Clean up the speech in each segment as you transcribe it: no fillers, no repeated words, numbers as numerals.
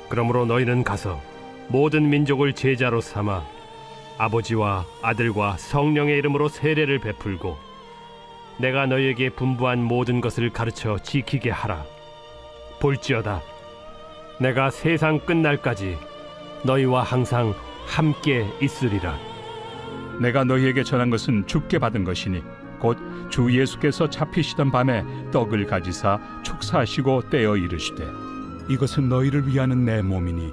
그러므로 너희는 가서 모든 민족을 제자로 삼아 아버지와 아들과 성령의 이름으로 세례를 베풀고 내가 너희에게 분부한 모든 것을 가르쳐 지키게 하라. 볼지어다 내가 세상 끝날까지 너희와 항상 함께 있으리라. 내가 너희에게 전한 것은 주께 받은 것이니 곧 주 예수께서 잡히시던 밤에 떡을 가지사 축사하시고 떼어 이르시되 이것은 너희를 위하는 내 몸이니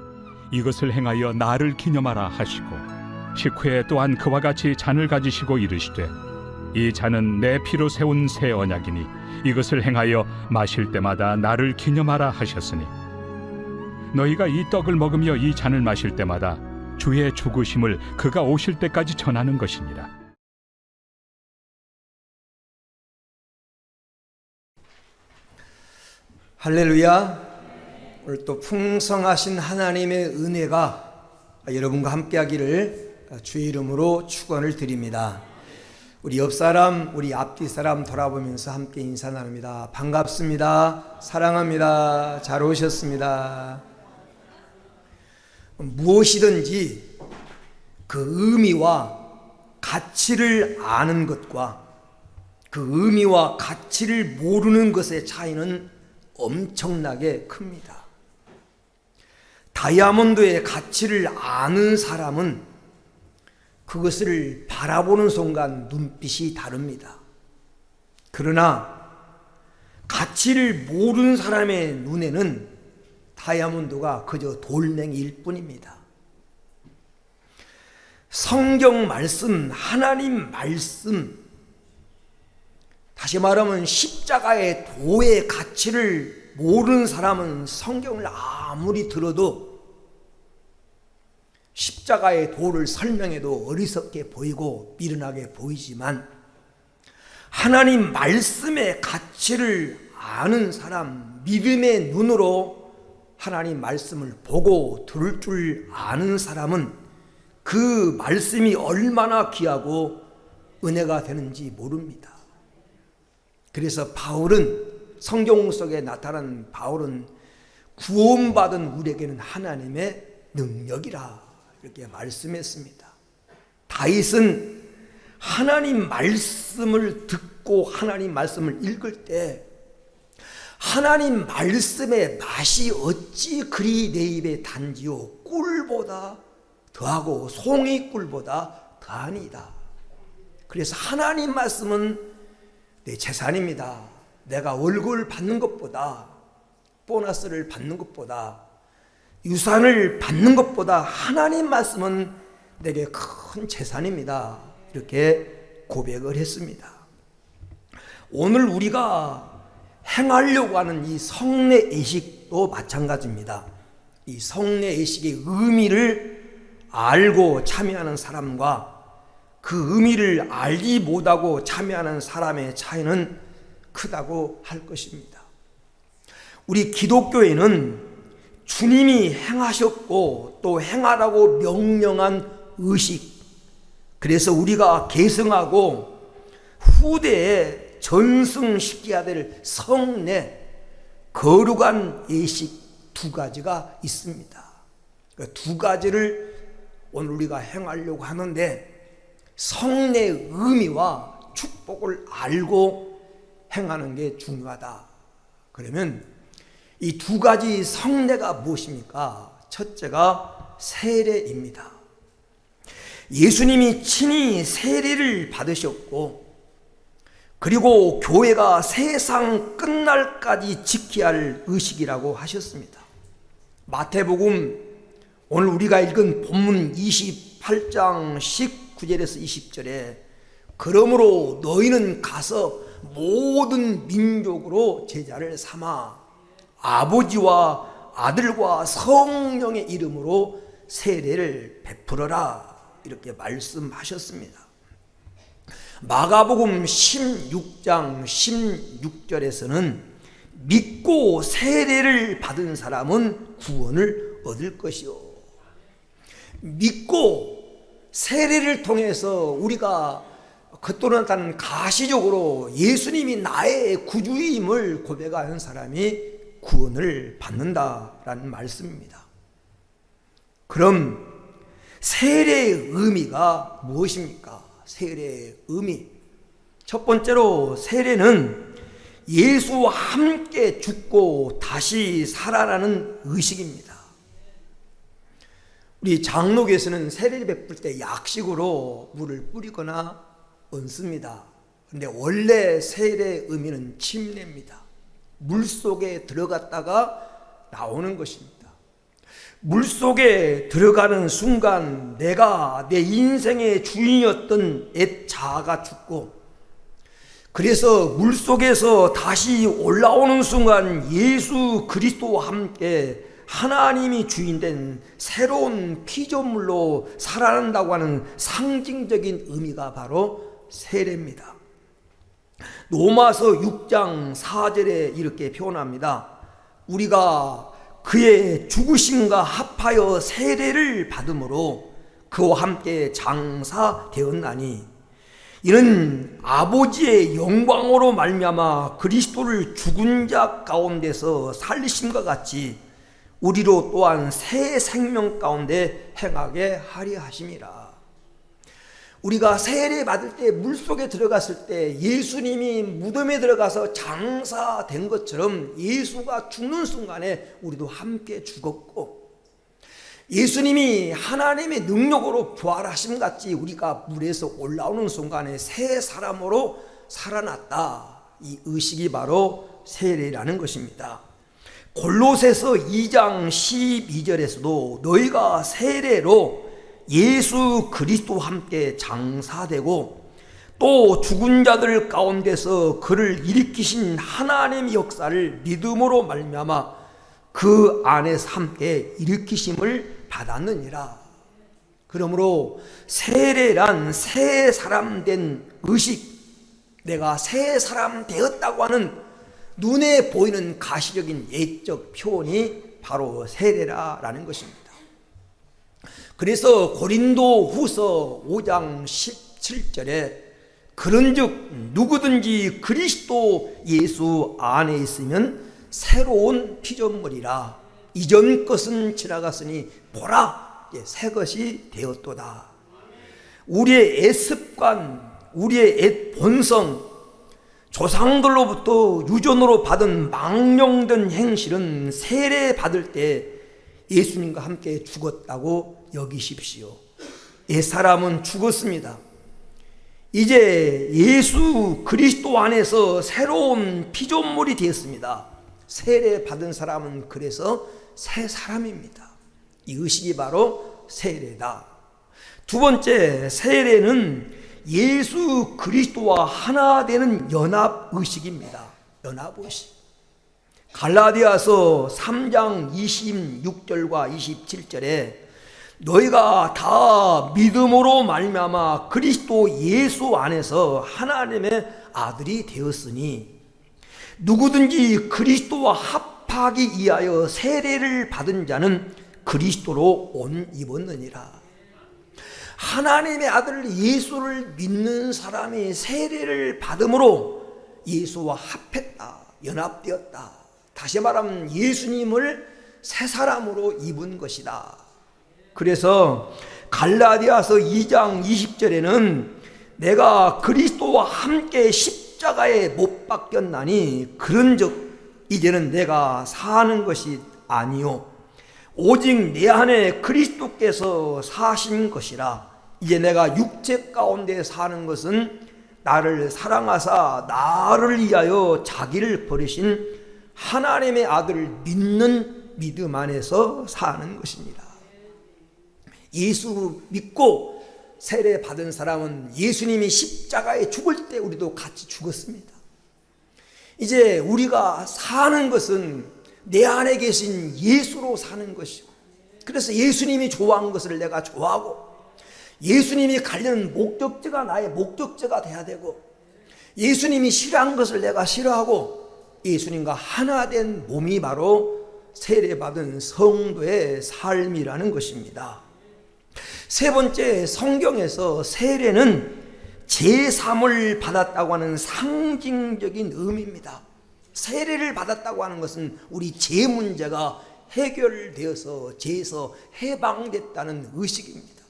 이것을 행하여 나를 기념하라 하시고 식후에 또한 그와 같이 잔을 가지시고 이르시되 이 잔은 내 피로 세운 새 언약이니 이것을 행하여 마실 때마다 나를 기념하라 하셨으니 너희가 이 떡을 먹으며 이 잔을 마실 때마다 주의 죽으심을 그가 오실 때까지 전하는 것이니라. 할렐루야. 오늘 또 풍성하신 하나님의 은혜가 여러분과 함께하기를 주의 이름으로 축원을 드립니다. 우리 옆사람, 우리 앞뒤 사람 돌아보면서 함께 인사 나눕니다. 반갑습니다. 사랑합니다. 잘 오셨습니다. 무엇이든지 그 의미와 가치를 아는 것과 그 의미와 가치를 모르는 것의 차이는 엄청나게 큽니다. 다이아몬드의 가치를 아는 사람은 그것을 바라보는 순간 눈빛이 다릅니다. 그러나 가치를 모르는 사람의 눈에는 다이아몬드가 그저 돌멩이일 뿐입니다. 성경 말씀, 하나님 말씀, 다시 말하면 십자가의 도의 가치를 모르는 사람은 성경을 아무리 들어도 십자가의 도를 설명해도 어리석게 보이고 미련하게 보이지만 하나님 말씀의 가치를 아는 사람, 믿음의 눈으로 하나님 말씀을 보고 들을 줄 아는 사람은 그 말씀이 얼마나 귀하고 은혜가 되는지 모릅니다. 그래서 바울은, 성경 속에 나타난 바울은 구원받은 우리에게는 하나님의 능력이라 이렇게 말씀했습니다. 다윗은 하나님 말씀을 듣고 하나님 말씀을 읽을 때 하나님 말씀의 맛이 어찌 그리 내 입에 단지요 꿀보다 더하고 송이 꿀보다 더하니이다. 그래서 하나님 말씀은 내 재산입니다. 내가 월급을 받는 것보다, 보너스를 받는 것보다, 유산을 받는 것보다 하나님 말씀은 내게 큰 재산입니다. 이렇게 고백을 했습니다. 오늘 우리가 행하려고 하는 이 성례 예식도 마찬가지입니다. 이 성례 예식의 의미를 알고 참여하는 사람과 그 의미를 알지 못하고 참여하는 사람의 차이는 크다고 할 것입니다. 우리 기독교에는 주님이 행하셨고 또 행하라고 명령한 의식, 그래서 우리가 계승하고 후대에 전승시켜야 될 성례, 거룩한 예식 두 가지가 있습니다. 그 두 가지를 오늘 우리가 행하려고 하는데 성례의 의미와 축복을 알고 행하는 게 중요하다. 그러면 이 두 가지 성례가 무엇입니까? 첫째가 세례입니다. 예수님이 친히 세례를 받으셨고 그리고 교회가 세상 끝날까지 지켜야 할 의식이라고 하셨습니다. 마태복음 오늘 우리가 읽은 본문 28장 19절에서 20절에 그러므로 너희는 가서 모든 민족으로 제자를 삼아 아버지와 아들과 성령의 이름으로 세례를 베풀어라 이렇게 말씀하셨습니다. 마가복음 16장 16절에서는 믿고 세례를 받은 사람은 구원을 얻을 것이요, 믿고 세례를 통해서 우리가 겉도로 나타나는 가시적으로 예수님이 나의 구주임을 고백하는 사람이 구원을 받는다라는 말씀입니다. 그럼 세례의 의미가 무엇입니까? 세례의 의미. 첫 번째로 세례는 예수와 함께 죽고 다시 살아나는 의식입니다. 우리 장로교에서는 세례를 베풀 때 약식으로 물을 뿌리거나 얹습니다. 그런데 원래 세례의 의미는 침례입니다. 물속에 들어갔다가 나오는 것입니다. 물속에 들어가는 순간 내가 내 인생의 주인이었던 옛 자아가 죽고, 그래서 물속에서 다시 올라오는 순간 예수 그리스도와 함께 하나님이 주인된 새로운 피조물로 살아난다고 하는 상징적인 의미가 바로 세례입니다. 로마서 6장 4절에 이렇게 표현합니다. 우리가 그의 죽으심과 합하여 세례를 받음으로 그와 함께 장사되었나니, 이는 아버지의 영광으로 말미암아 그리스도를 죽은 자 가운데서 살리심과 같이 우리로 또한 새 생명 가운데 행하게 하려 하심이라. 우리가 세례 받을 때 물속에 들어갔을 때 예수님이 무덤에 들어가서 장사된 것처럼 예수가 죽는 순간에 우리도 함께 죽었고, 예수님이 하나님의 능력으로 부활하심 같이 우리가 물에서 올라오는 순간에 새 사람으로 살아났다. 이 의식이 바로 세례라는 것입니다. 골로새서 2장 12절에서도 너희가 세례로 예수 그리스도와 함께 장사되고 또 죽은 자들 가운데서 그를 일으키신 하나님의 역사를 믿음으로 말미암아 그 안에서 함께 일으키심을 받았느니라. 그러므로 세례란 새 사람 된 의식, 내가 새 사람 되었다고 하는 눈에 보이는 가시적인 예적 표현이 바로 세례라는 것입니다. 그래서 고린도 후서 5장 17절에 그런즉 누구든지 그리스도 예수 안에 있으면 새로운 피조물이라, 이전 것은 지나갔으니 보라 새 것이 되었도다. 우리의 옛 습관, 우리의 옛 본성, 조상들로부터 유전으로 받은 망령된 행실은 세례 받을 때 예수님과 함께 죽었다고 여기십시오. 옛사람은 죽었습니다. 이제 예수 그리스도 안에서 새로운 피조물이 되었습니다. 세례 받은 사람은 그래서 새 사람입니다. 이 의식이 바로 세례다. 두 번째, 세례는 예수 그리스도와 하나 되는 연합 의식입니다. 연합 의식. 갈라디아서 3장 26절과 27절에 너희가 다 믿음으로 말미암아 그리스도 예수 안에서 하나님의 아들이 되었으니 누구든지 그리스도와 합하기 위하여 세례를 받은 자는 그리스도로 옷 입었느니라. 하나님의 아들 예수를 믿는 사람이 세례를 받음으로 예수와 합했다, 연합되었다. 다시 말하면 예수님을 새 사람으로 입은 것이다. 그래서 갈라디아서 2장 20절에는 내가 그리스도와 함께 십자가에 못 박혔나니 그런즉 이제는 내가 사는 것이 아니요 오직 내 안에 그리스도께서 사신 것이라. 이제 내가 육체 가운데 사는 것은 나를 사랑하사 나를 위하여 자기를 버리신 하나님의 아들을 믿는 믿음 안에서 사는 것입니다. 예수 믿고 세례 받은 사람은 예수님이 십자가에 죽을 때 우리도 같이 죽었습니다. 이제 우리가 사는 것은 내 안에 계신 예수로 사는 것이고, 그래서 예수님이 좋아하는 것을 내가 좋아하고, 예수님이 가려는 목적지가 나의 목적지가 돼야 되고, 예수님이 싫어하는 것을 내가 싫어하고, 예수님과 하나 된 몸이 바로 세례받은 성도의 삶이라는 것입니다. 세 번째, 성경에서 세례는 제3을 받았다고 하는 상징적인 의미입니다. 세례를 받았다고 하는 것은 우리 죄 문제가 해결되어서 죄에서 해방됐다는 의식입니다.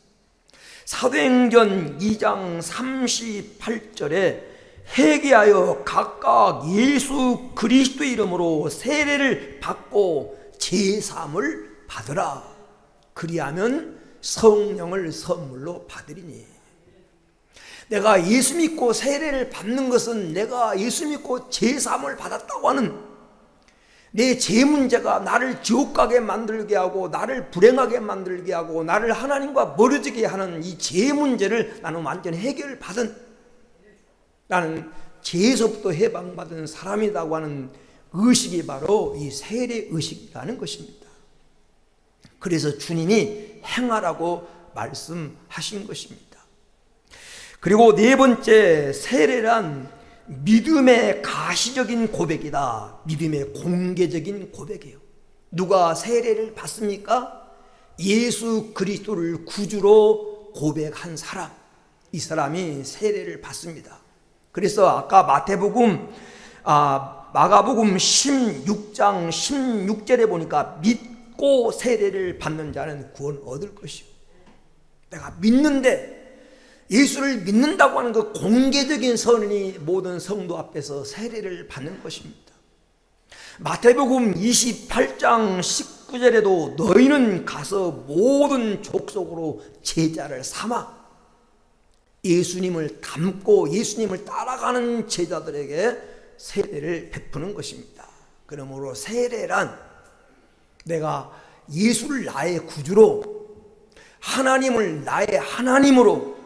사도행전 2장 38절에 회개하여 각각 예수 그리스도의 이름으로 세례를 받고 제사함을 받으라. 그리하면 성령을 선물로 받으리니. 내가 예수 믿고 세례를 받는 것은 내가 예수 믿고 제사함을 받았다고 하는 내 죄 문제가 나를 지옥 가게 만들게 하고 나를 불행하게 만들게 하고 나를 하나님과 멀어지게 하는 이 죄 문제를 나는 완전히 해결받은, 나는 죄에서부터 해방받은 사람이라고 하는 의식이 바로 이 세례 의식이라는 것입니다. 그래서 주님이 행하라고 말씀하신 것입니다. 그리고 네 번째, 세례란 믿음의 가시적인 고백이다. 믿음의 공개적인 고백이에요. 누가 세례를 받습니까? 예수 그리스도를 구주로 고백한 사람, 이 사람이 세례를 받습니다. 그래서 아까 마가복음 16장 16절에 보니까 믿고 세례를 받는 자는 구원 얻을 것이요. 내가 믿는데, 예수를 믿는다고 하는 그 공개적인 선언이 모든 성도 앞에서 세례를 받는 것입니다. 마태복음 28장 19절에도 너희는 가서 모든 족속으로 제자를 삼아, 예수님을 닮고 예수님을 따라가는 제자들에게 세례를 베푸는 것입니다. 그러므로 세례란 내가 예수를 나의 구주로, 하나님을 나의 하나님으로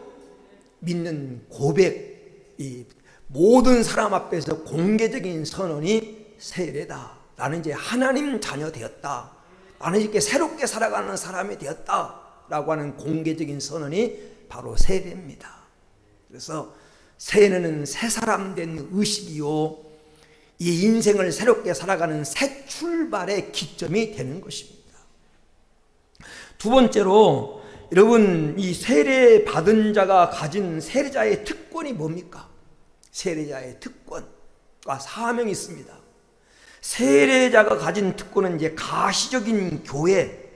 믿는 고백, 이 모든 사람 앞에서 공개적인 선언이 세례다. 나는 이제 하나님 자녀 되었다. 나는 이렇게 새롭게 살아가는 사람이 되었다. 라고 하는 공개적인 선언이 바로 세례입니다. 그래서 세례는 새 사람 된 의식이요, 이 인생을 새롭게 살아가는 새 출발의 기점이 되는 것입니다. 두 번째로, 여러분, 이 세례 받은 자가 가진 세례자의 특권이 뭡니까? 세례자의 특권과 사명이 있습니다. 세례자가 가진 특권은 이제 가시적인 교회,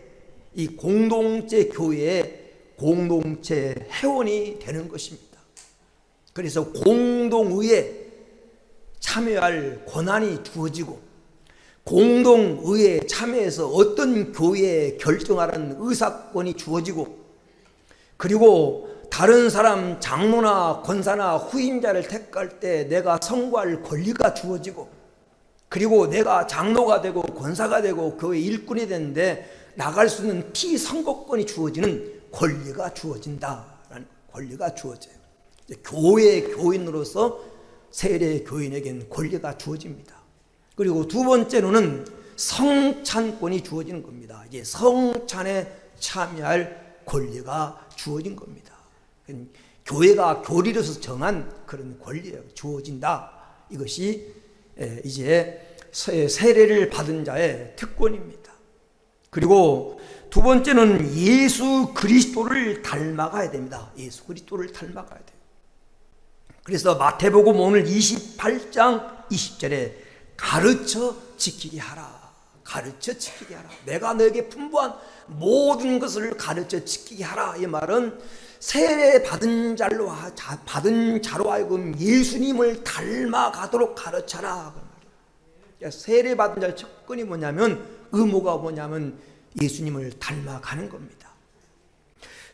이 공동체 교회의 공동체 회원이 되는 것입니다. 그래서 공동의에 참여할 권한이 주어지고, 공동의에 참여해서 어떤 교회에 결정하라는 의사권이 주어지고, 그리고 다른 사람 장로나 권사나 후임자를 택할 때 내가 선고할 권리가 주어지고, 그리고 내가 장로가 되고 권사가 되고 교회 일꾼이 되는데 나갈 수 있는 피선거권이 주어지는 권리가 주어진다라는 권리가 주어져요. 교회 교인으로서 세례 교인에겐 권리가 주어집니다. 그리고 두 번째로는 성찬권이 주어지는 겁니다. 이제 성찬에 참여할 권리가 주어진 겁니다. 교회가 교리로서 정한 그런 권리가 주어진다. 이것이 이제 세례를 받은 자의 특권입니다. 그리고 두 번째는 예수 그리스도를 닮아가야 됩니다. 예수 그리스도를 닮아가야 돼요. 그래서 마태복음 오늘 28장 20절에 가르쳐 지키게 하라. 가르쳐 지키게 하라. 내가 너에게 분부한 모든 것을 가르쳐 지키게 하라. 이 말은 세례 받은 자로 하여금 예수님을 닮아가도록 가르쳐라. 세례 받은 자의 조건이 뭐냐면, 의무가 뭐냐면 예수님을 닮아가는 겁니다.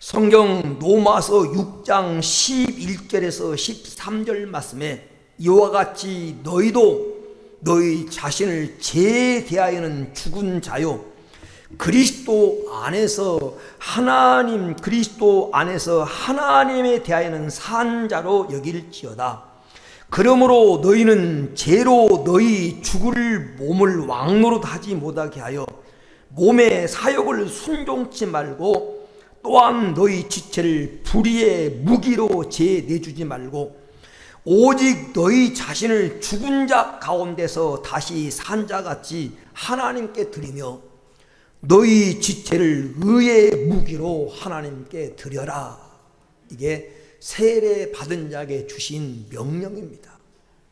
성경 로마서 6장 11절에서 13절 말씀에 이와 같이 너희도 너희 자신을 죄에 대하여는 죽은 자요, 그리스도 안에서 하나님에 대하여는 산 자로 여길지어다. 그러므로 너희는 죄로 너희 죽을 몸을 왕노릇 하지 못하게 하여 몸의 사욕을 순종치 말고, 또한 너희 지체를 불의의 무기로 죄 내주지 말고, 오직 너희 자신을 죽은 자 가운데서 다시 산 자같이 하나님께 드리며 너희 지체를 의의 무기로 하나님께 드려라. 이게 세례 받은 자에게 주신 명령입니다.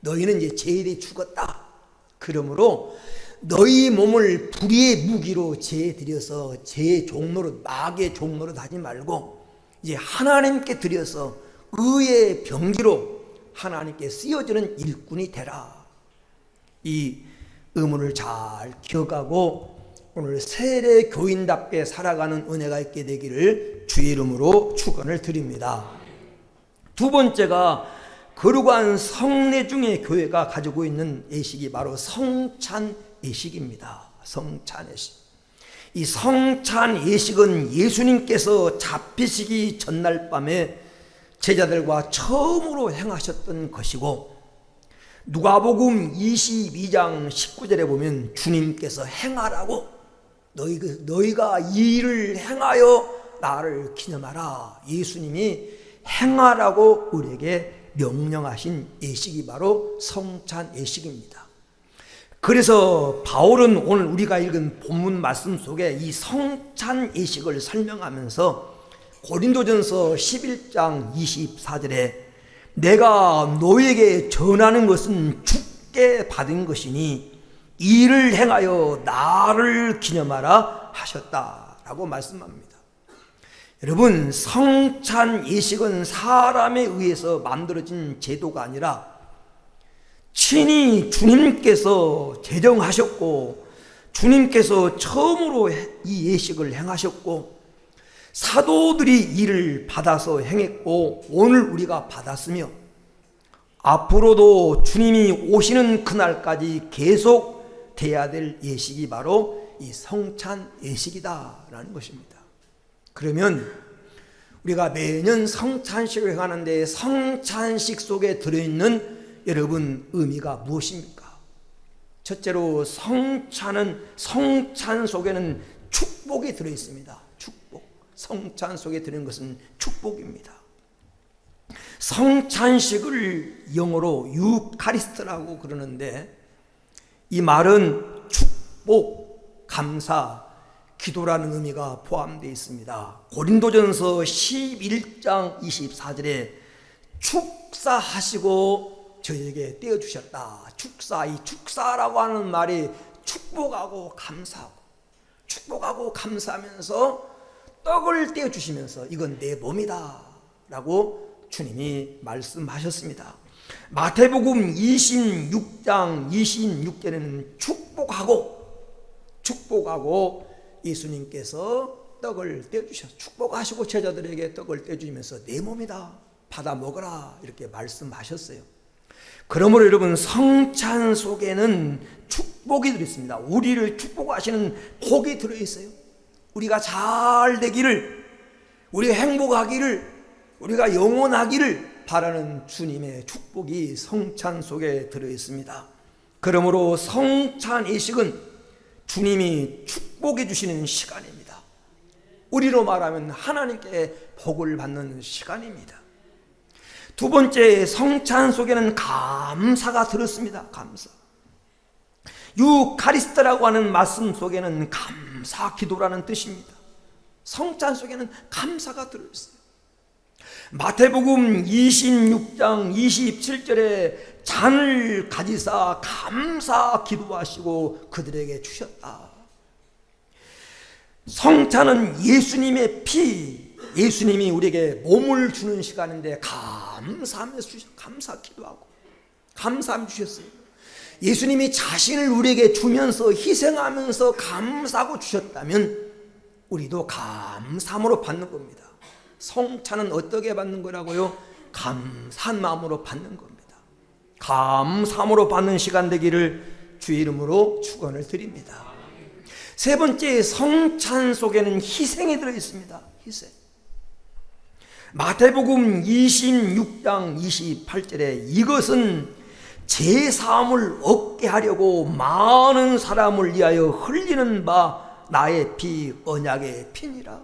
너희는 이제 죄에 죽었다. 그러므로 너희 몸을 불의의 무기로 제드려서 제 종로로 마귀의 종로로 하지 말고 이제 하나님께 드려서 의의 병기로 하나님께 쓰여지는 일꾼이 되라. 이 의문을 잘 기억하고 오늘 세례 교인답게 살아가는 은혜가 있게 되기를 주의 이름으로 축원을 드립니다. 두 번째가 거룩한 성례 중에 교회가 가지고 있는 예식이 바로 성찬 예식입니다. 성찬 예식. 이 성찬 예식은 예수님께서 잡히시기 전날 밤에 제자들과 처음으로 행하셨던 것이고, 누가복음 22장 19절에 보면 주님께서 행하라고 너희가 이 일을 행하여 나를 기념하라. 예수님이 행하라고 우리에게 명령하신 예식이 바로 성찬 예식입니다. 그래서 바울은 오늘 우리가 읽은 본문 말씀 속에 이 성찬 예식을 설명하면서 고린도전서 11장 24절에 내가 너에게 전하는 것은 주께 받은 것이니 이를 행하여 나를 기념하라 하셨다라고 말씀합니다. 여러분, 성찬 예식은 사람에 의해서 만들어진 제도가 아니라 친히 주님께서 제정하셨고 주님께서 처음으로 이 예식을 행하셨고 사도들이 이를 받아서 행했고 오늘 우리가 받았으며 앞으로도 주님이 오시는 그날까지 계속 돼야 될 예식이 바로 이 성찬 예식이다라는 것입니다. 그러면 우리가 매년 성찬식을 행하는데 성찬식 속에 들어있는 여러분 의미가 무엇입니까? 첫째로 성찬 속에는 축복이 들어있습니다. 축복. 성찬 속에 들어있는 것은 축복입니다. 성찬식을 영어로 유카리스트라고 그러는데 이 말은 축복, 감사, 기도라는 의미가 포함되어 있습니다. 고린도전서 11장 24절에 축사하시고 저에게 떼어주셨다. 이 축사라고 하는 말이 축복하고 감사하면서 떡을 떼어주시면서 이건 내 몸이다 라고 주님이 말씀하셨습니다. 마태복음 26장 26절에는 축복하고 예수님께서 떡을 떼어주셔서 축복하시고 제자들에게 떡을 떼어주시면서 내 몸이다 받아 먹어라 이렇게 말씀하셨어요. 그러므로 여러분 성찬 속에는 축복이 들어있습니다. 우리를 축복하시는 복이 들어있어요. 우리가 잘 되기를, 우리가 행복하기를, 우리가 영원하기를 바라는 주님의 축복이 성찬 속에 들어있습니다. 그러므로 성찬 예식은 주님이 축복해 주시는 시간입니다. 우리로 말하면 하나님께 복을 받는 시간입니다. 두 번째, 성찬 속에는 감사가 들었습니다. 감사. 유카리스트라고 하는 말씀 속에는 감사 기도라는 뜻입니다. 성찬 속에는 감사가 들어있어요. 마태복음 26장 27절에 잔을 가지사 감사 기도하시고 그들에게 주셨다. 성찬은 예수님의 피, 예수님이 우리에게 몸을 주는 시간인데 감사하면서 감사 기도하고 감사함 주셨어요. 예수님이 자신을 우리에게 주면서 희생하면서 감사하고 주셨다면 우리도 감사함으로 받는 겁니다. 성찬은 어떻게 받는 거라고요? 감사한 마음으로 받는 겁니다. 감사함으로 받는 시간 되기를 주의 이름으로 축원을 드립니다. 세 번째, 성찬 속에는 희생이 들어있습니다. 희생. 마태복음 26장 28절에 이것은 제사함을 얻게 하려고 많은 사람을 위하여 흘리는 바 나의 피 언약의 피니라.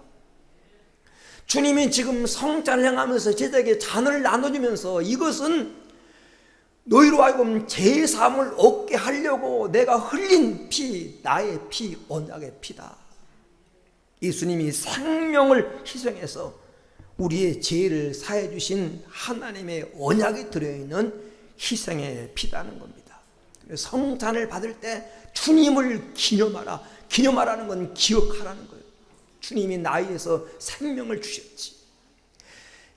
주님이 지금 성찬을 행하면서 제자에게 잔을 나눠주면서 이것은 너희로 하여금 제사함을 얻게 하려고 내가 흘린 피, 나의 피, 언약의 피다. 예수님이 생명을 희생해서 우리의 죄를 사해 주신 하나님의 언약이 들어있는 희생의 피다는 겁니다. 성찬을 받을 때 주님을 기념하라. 기념하라는 건 기억하라는 거예요. 주님이 나에 위해서 생명을 주셨지.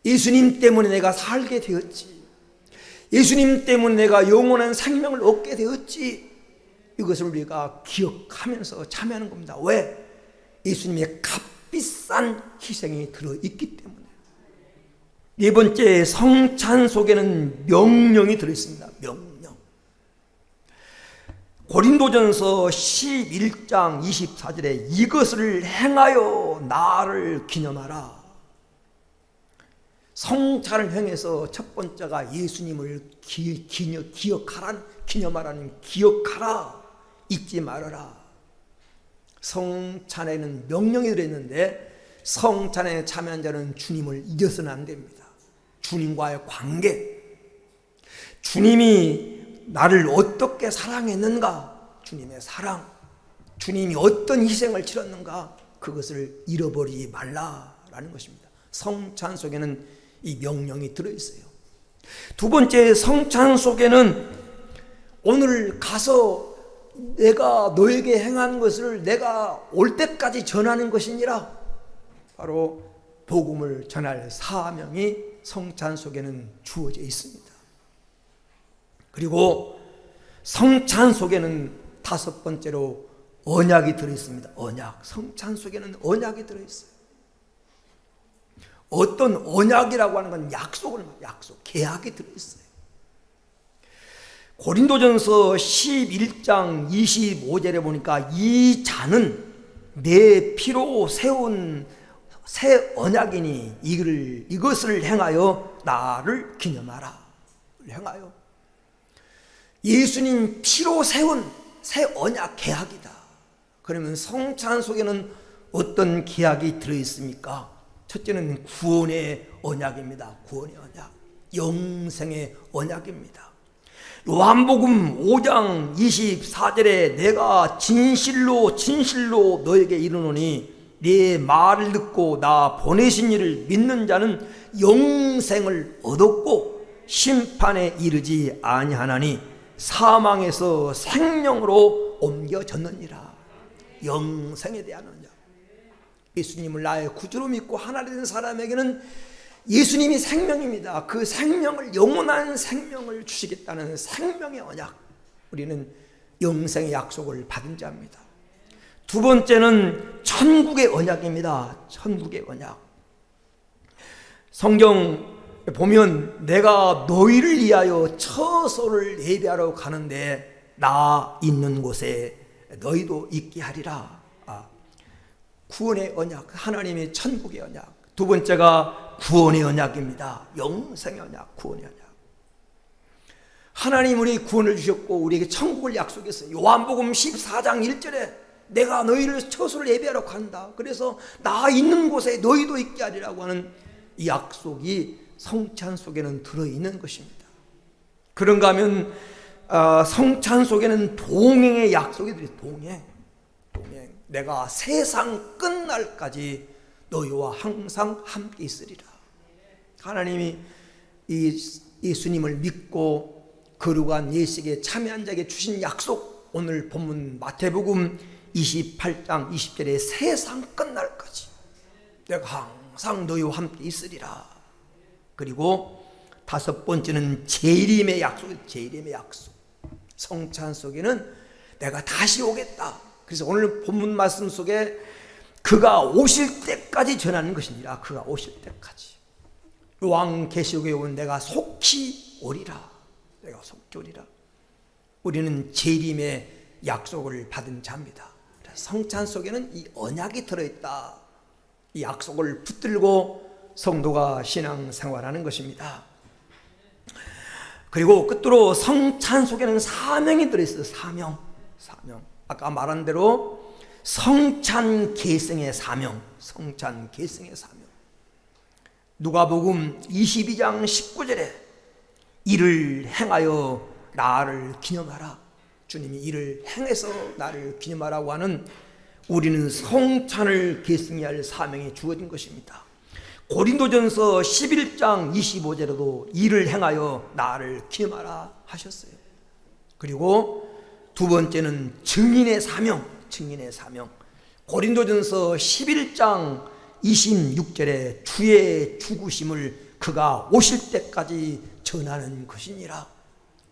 예수님 때문에 내가 살게 되었지. 예수님 때문에 내가 영원한 생명을 얻게 되었지. 이것을 우리가 기억하면서 참여하는 겁니다. 왜? 예수님의 값비싼 희생이 들어있기 때문에. 네 번째, 성찬 속에는 명령이 들어있습니다. 명령. 고린도전서 11장 24절에 이것을 행하여 나를 기념하라. 성찬을 행해서 첫 번째가 예수님을 기념하라는 기억하라. 잊지 말아라. 성찬에는 명령이 들어있는데 성찬에 참여한 자는 주님을 잊어서는 안 됩니다. 주님과의 관계, 주님이 나를 어떻게 사랑했는가, 주님의 사랑, 주님이 어떤 희생을 치렀는가, 그것을 잃어버리지 말라라는 것입니다. 성찬 속에는 이 명령이 들어있어요. 두 번째, 성찬 속에는 오늘 가서 내가 너에게 행한 것을 내가 올 때까지 전하는 것이니라. 바로 복음을 전할 사명이 성찬 속에는 주어져 있습니다. 그리고 성찬 속에는 다섯 번째로 언약이 들어있습니다. 언약. 성찬 속에는 언약이 들어있어요. 어떤 언약이라고 하는 건 약속, 계약이 들어있어요. 고린도전서 11장 25절에 보니까 이 잔은 내 피로 세운 새 언약이니 이것을 행하여 나를 기념하라. 행하여. 예수님 피로 세운 새 언약 계약이다. 그러면 성찬 속에는 어떤 계약이 들어있습니까? 첫째는 구원의 언약입니다. 구원의 언약. 영생의 언약입니다. 요한복음 5장 24절에 내가 진실로 너에게 이르노니 네 말을 듣고 나 보내신 이를 믿는 자는 영생을 얻었고 심판에 이르지 아니하나니 사망에서 생명으로 옮겨졌느니라. 영생에 대한 언약. 예수님을 나의 구주로 믿고 하나 된 사람에게는 예수님이 생명입니다. 그 생명을, 영원한 생명을 주시겠다는 생명의 언약. 우리는 영생의 약속을 받은 자입니다. 두 번째는 천국의 언약입니다. 천국의 언약. 성경 보면 내가 너희를 위하여 처소를 예비하러 가는데 나 있는 곳에 너희도 있게 하리라. 구원의 언약, 하나님의 천국의 언약. 두 번째가 구원의 언약입니다. 영생의 언약, 구원의 언약. 하나님 우리 구원을 주셨고 우리에게 천국을 약속했어요. 요한복음 14장 1절에 내가 너희를 처소를 예비하러 간다. 그래서 나 있는 곳에 너희도 있게 하리라고 하는 이 약속이 성찬 속에는 들어있는 것입니다. 그런가 하면 성찬 속에는 동행의 약속이 들어있어요. 동행. 내가 세상 끝날까지 너희와 항상 함께 있으리라. 하나님이 이 예수님을 믿고 거룩한 예식에 참여한 자에게 주신 약속, 오늘 본문 마태복음 28장 20절에 세상 끝날까지 내가 항상 너희와 함께 있으리라. 그리고 다섯 번째는 재림의 약속이에요. 재림의 약속. 성찬 속에는 내가 다시 오겠다. 그래서 오늘 본문 말씀 속에 그가 오실 때까지 전하는 것이니라. 그가 오실 때까지. 요한계시록에 오면 내가 속히 오리라. 내가 속히 오리라. 우리는 재림의 약속을 받은 자입니다. 성찬 속에는 이 언약이 들어있다. 이 약속을 붙들고 성도가 신앙생활하는 것입니다. 그리고 끝으로 성찬 속에는 사명이 들어있어요. 사명. 아까 말한 대로 성찬 계승의 사명. 성찬 계승의 사명. 누가복음 22장 19절에 이를 행하여 나를 기념하라. 주님이 이를 행해서 나를 기념하라고 하는, 우리는 성찬을 계승해야 할 사명이 주어진 것입니다. 고린도전서 11장 25절에도 이를 행하여 나를 기념하라 하셨어요. 그리고 두 번째는 증인의 사명, 증인의 사명. 고린도전서 11장 26절에 주의 죽으심을 그가 오실 때까지 전하는 것이니라.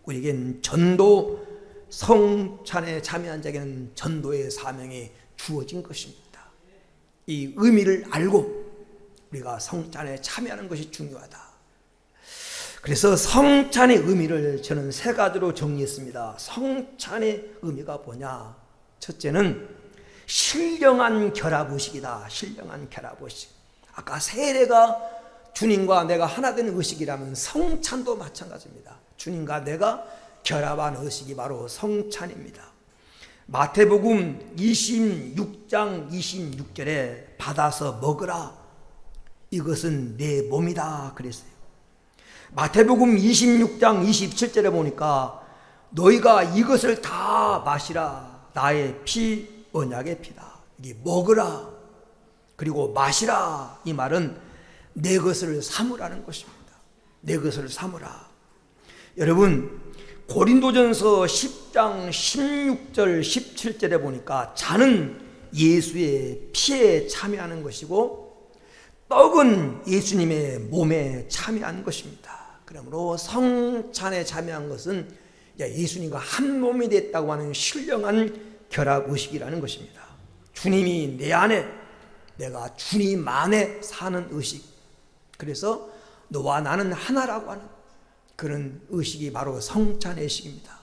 우리에겐 전도, 성찬에 참여한 자에게는 전도의 사명이 주어진 것입니다. 이 의미를 알고 우리가 성찬에 참여하는 것이 중요하다. 그래서 성찬의 의미를 저는 세 가지로 정리했습니다. 성찬의 의미가 뭐냐? 첫째는 신령한 결합의식이다. 신령한 결합의식. 아까 세례가 주님과 내가 하나 된 의식이라면 성찬도 마찬가지입니다. 주님과 내가 결합한 의식이 바로 성찬입니다. 마태복음 26장 26절에 받아서 먹으라. 이것은 내 몸이다 그랬어요. 마태복음 26장 27절에 보니까 너희가 이것을 다 마시라. 나의 피, 언약의 피다. 이게 먹으라. 그리고 마시라. 이 말은 내 것을 삼으라는 것입니다. 내 것을 삼으라. 여러분, 고린도전서 10장 16절 17절에 보니까 잔은 예수의 피에 참여하는 것이고 떡은 예수님의 몸에 참여한 것입니다. 그러므로 성찬에 참여한 것은 예수님과 한 몸이 됐다고 하는 신령한 결합의식이라는 것입니다. 주님이 내 안에, 내가 주님 안에 사는 의식. 그래서 너와 나는 하나라고 하는 그런 의식이 바로 성찬의 의식입니다.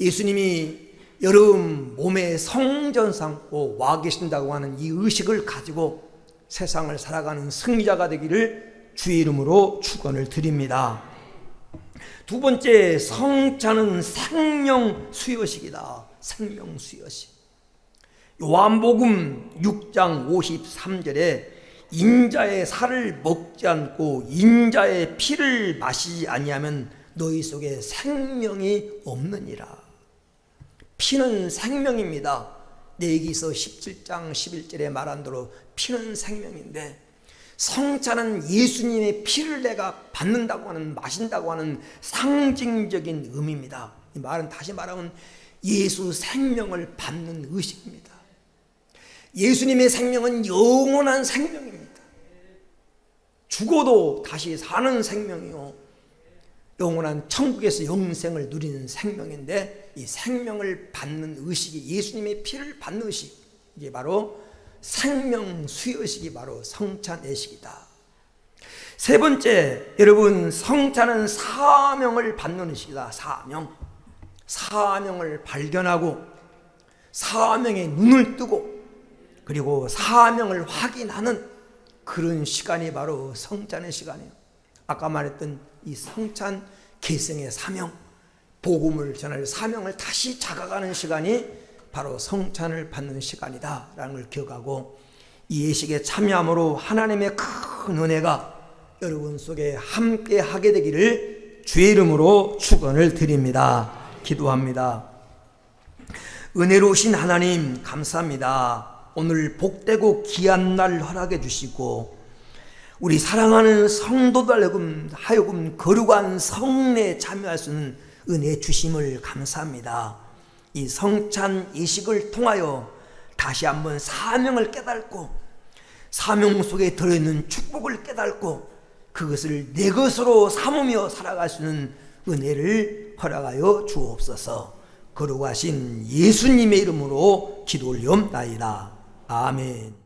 예수님이 여러분 몸에 성전 삼고 와 계신다고 하는 이 의식을 가지고 세상을 살아가는 승리자가 되기를 주의 이름으로 축원을 드립니다. 두 번째, 성찬은 생명 수여식이다. 생명 수여식. 요한복음 6장 53절에 인자의 살을 먹지 않고 인자의 피를 마시지 아니하면 너희 속에 생명이 없느니라. 피는 생명입니다. 레위기서 17장 11절에 말한 대로 피는 생명인데, 성찬은 예수님의 피를 내가 받는다고 하는, 마신다고 하는 상징적인 의미입니다. 이 말은 다시 말하면 예수 생명을 받는 의식입니다. 예수님의 생명은 영원한 생명입니다. 죽어도 다시 사는 생명이요, 영원한 천국에서 영생을 누리는 생명인데, 이 생명을 받는 의식이 예수님의 피를 받는 의식, 이게 바로 생명 수여식이 바로 성찬의식이다. 세 번째, 여러분, 성찬은 사명을 받는 의식이다. 사명을 발견하고 사명에 눈을 뜨고 그리고 사명을 확인하는 그런 시간이 바로 성찬의 시간이에요. 아까 말했던 이 성찬 계승의 사명, 복음을 전할 사명을 다시 자각하는 시간이 바로 성찬을 받는 시간이다 라는 걸 기억하고, 이 예식에 참여함으로 하나님의 큰 은혜가 여러분 속에 함께 하게 되기를 주의 이름으로 축원을 드립니다. 기도합니다. 은혜로우신 하나님 감사합니다. 오늘 복되고 귀한 날 허락해 주시고 우리 사랑하는 성도들 하여금 거룩한 성례에 참여할 수 있는 은혜 주심을 감사합니다. 이 성찬 예식을 통하여 다시 한번 사명을 깨닫고 사명 속에 들어있는 축복을 깨닫고 그것을 내 것으로 삼으며 살아갈 수 있는 은혜를 허락하여 주옵소서. 거룩하신 예수님의 이름으로 기도 올리옵나이다. 아멘.